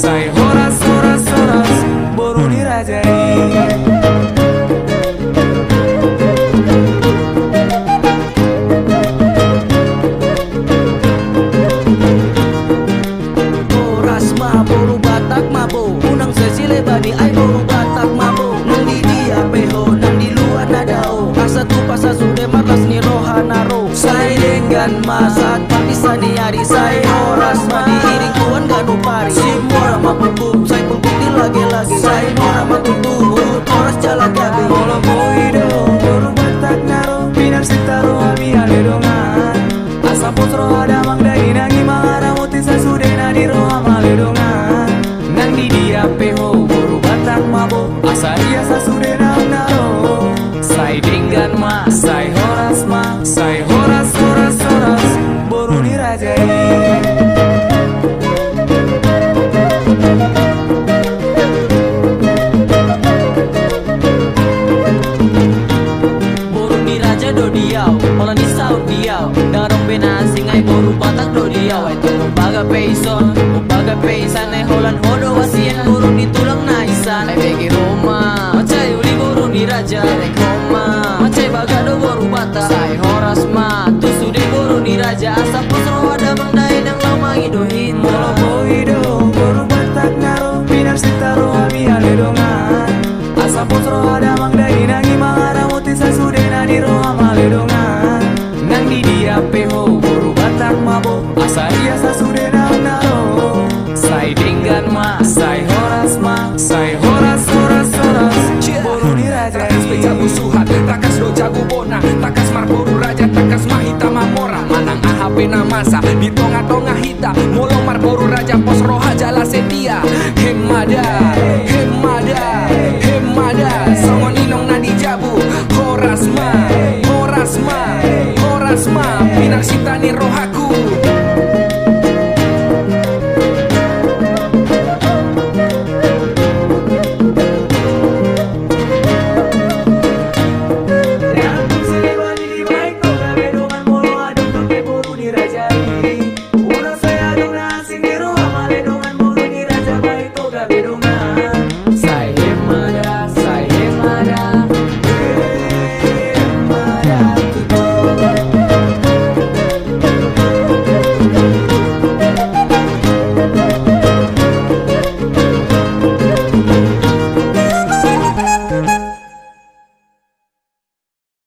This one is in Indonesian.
sai horas horas horas boru dirajai. Boru Batak mabo unang sesile bani ai boru Batak mabo nang di dia peho nang di luar nadao asa tu pasa sude marlas ni rohanaro sai dengan masat papisani ari sai horas madi iring tuan ganu pari si mora mapulbub sai pulbub di lagi-lagi sai mora matutu horas jalan gabe Bolo boido boru Batak naro pinar sitaro abi aledongan asa potro ada mangdai nangi mangara muti sasudena di roha maledongan nang di dia peho boru Batak mabo asa dia sasudena naro sai dengan ma sai horas horas horas boru dirajai. do diau, olah di saut diau, darong bena singai boru Batak do diau, itu baga peison, baga peisan, holan hodo wasien boru di tulang naisan, begi Roma, macai uli boru di raja, Roma, macai baga do boru Batak, sai horas ma, tu sude boru di raja, asap posro ada mangdai nang lama ido hito. Molo boido boru Batak naro, pinar sitaro abi aledongan, asap posro ada mangdai nangi mangara muti sasudena di roha maledongan nang di dia peho boru Batak mabo asa dia sasudena naro sai dengan ma sai horas horas horas boru dirajai. Takas pejabu suhat, takas do jago bona, takas marboru raja, takas mahita mamora, manang ahapena masa di tonga-tonga hita, molo marboru raja pos roha jala se